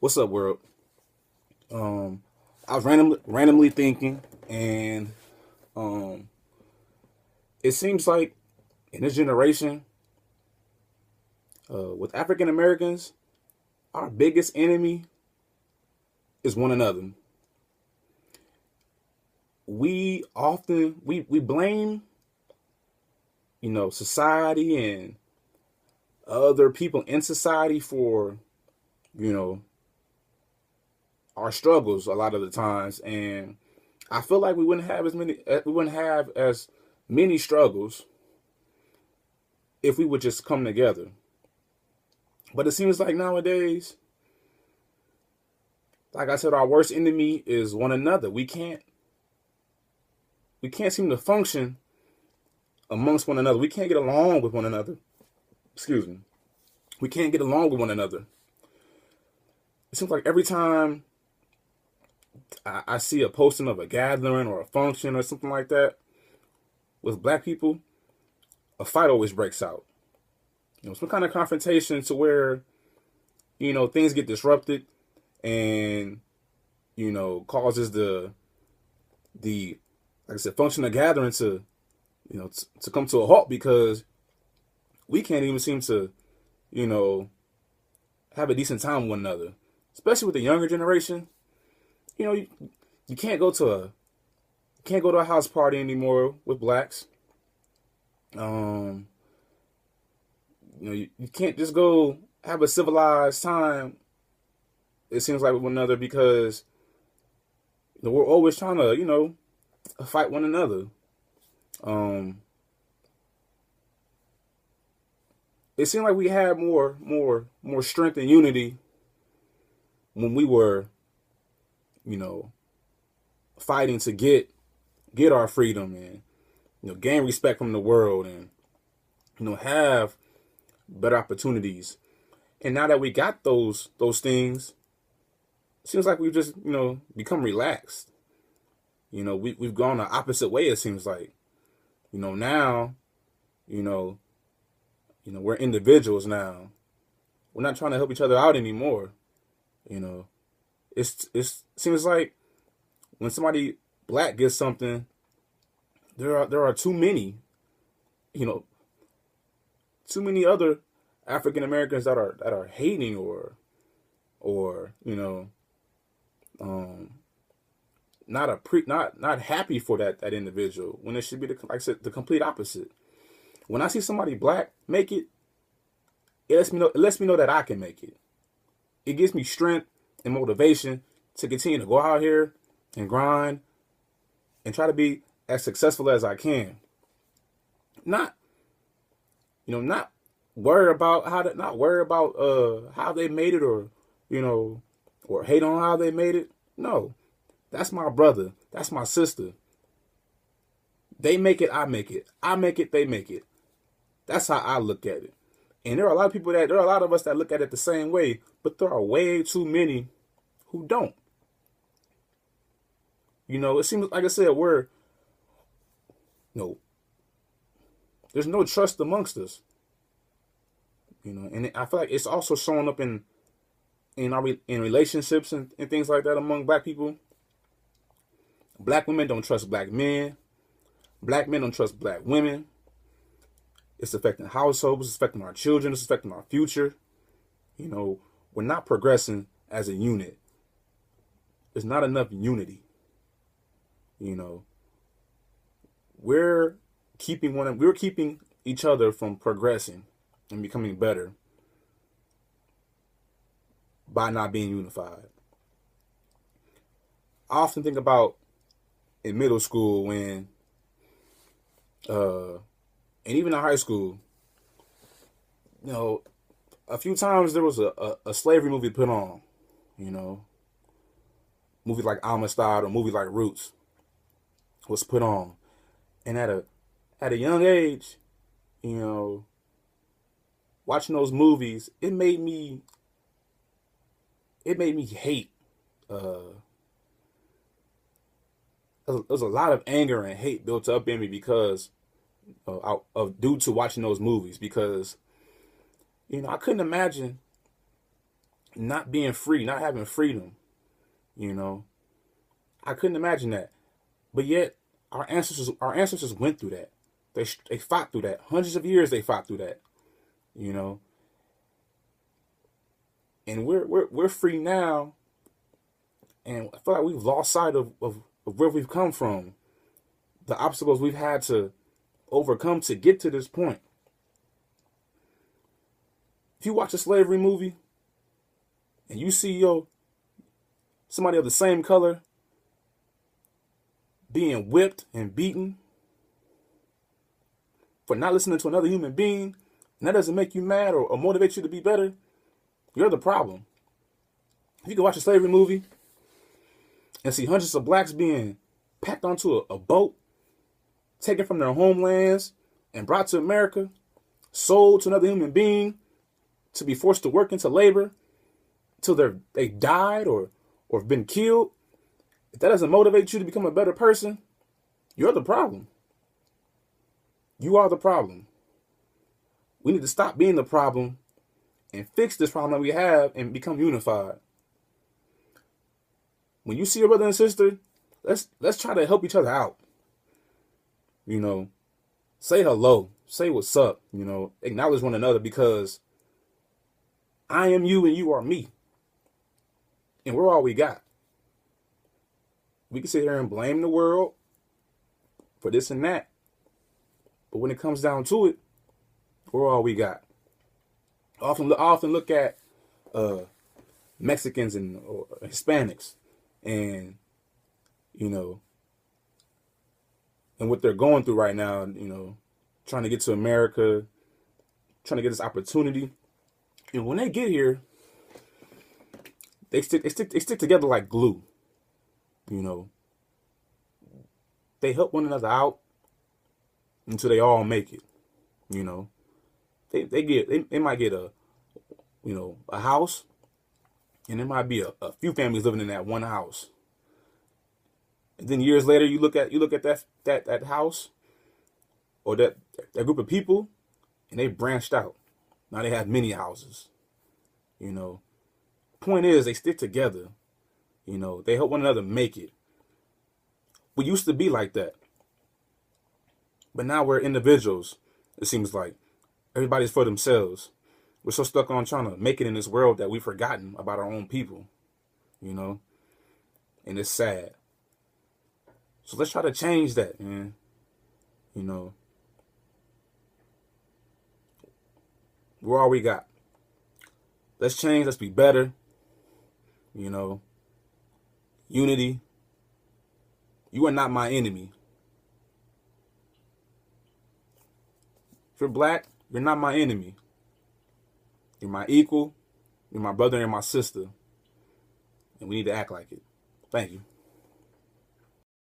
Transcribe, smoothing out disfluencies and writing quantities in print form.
What's up, world? I was randomly thinking, and um, it seems like in this generation, with African Americans, our biggest enemy is one another. We blame society and other people in society for you know our struggles a lot of the times, and I feel like we wouldn't have as many struggles if we would just come together. But it seems like nowadays, like I said, our worst enemy is one another. We can't seem to function amongst one another. We can't get along with one another. Excuse me. We can't get along with one another. It seems like every time I see a posting of a gathering or a function or something like that with black people, a fight always breaks out. Some kind of confrontation to where things get disrupted and causes the like I said function of gathering to to come to a halt because we can't even seem to you know have a decent time with one another, especially with the younger generation. You can't go to a house party anymore with blacks. um you can't just go have a civilized time, it seems like, with one another because we're always trying to fight one another. um it seemed like we had more strength and unity when we were you know fighting to get our freedom and gain respect from the world and have better opportunities. And now that we got those things, it seems like we've just become relaxed. We've gone the opposite way, it seems like. Now you know we're individuals now. We're not trying to help each other out anymore. you know it seems like when somebody black gets something, there are you know too many other African Americans that are hating or um not happy for that individual, when it should be like I said, the complete opposite. When I see somebody black make it, it lets me know that I can make it. It gives me strength and motivation to continue to go out here and grind and try to be as successful as I can. Not not not worry about how they made it, or you know or hate on how they made it. No, that's my brother. That's my sister. They make it, I make it. I make it, they make it. That's how I look at it. And there are a lot of us that look at it the same way, but there are way too many who don't. It seems like I said, no, there's no trust amongst us. And I feel like it's also showing up in relationships and things like that among black people. Black women don't trust black men. Black men don't trust black women. It's affecting households. It's affecting our children. It's affecting our future. We're not progressing as a unit. There's not enough unity. You know, we're we're keeping each other from progressing and becoming better by not being unified. I often think about in middle school when, uh, and even in high school, you know, a few times there was a slavery movie put on, you know, movie like Amistad or movie like Roots was put on, and at a young age, you know, watching those movies, it made me hate. Uh, there was a lot of anger and hate built up in me because of due to watching those movies, because I couldn't imagine not being free, not having freedom. You know, I couldn't imagine that. But yet, our ancestors went through that. They fought through that. Hundreds of years they fought through that. You know, and we're free now, and I feel like we've lost sight of where we've come from, the obstacles we've had to overcome to get to this point. If you watch a slavery movie and you see somebody of the same color being whipped and beaten for not listening to another human being, and that doesn't make you mad or motivate you to be better, you're the problem. If you can watch a slavery movie and see hundreds of blacks being packed onto a boat, taken from their homelands and brought to America, sold to another human being to be forced to work into labor till they died or have been killed, if that doesn't motivate you to become a better person, you're the problem. You are the problem. We need to stop being the problem and fix this problem that we have and become unified. When you see your brother and sister, let's try to help each other out. You know, say hello, say what's up, acknowledge one another, because I am you and you are me. And we're all we got. We can sit here and blame the world for this and that. But when it comes down to it, we're all we got. I often look at Mexicans or Hispanics and, and what they're going through right now, trying to get to America, trying to get this opportunity. And when they get here, they stick together like glue. They help one another out until they all make it. They might get a house, and there might be a few families living in that one house. And then years later, you look at that house or that group of people, and they branched out. Now they have many houses. Point is, they stick together. They help one another make it. We used to be like that, but now we're individuals. It seems like everybody's for themselves. We're so stuck on trying to make it in this world that we've forgotten about our own people. And it's sad. So let's try to change that, man. We're all we got. Let's change. Let's be better. Unity. You are not my enemy. If you're black, you're not my enemy. You're my equal. You're my brother and my sister. And we need to act like it. Thank you.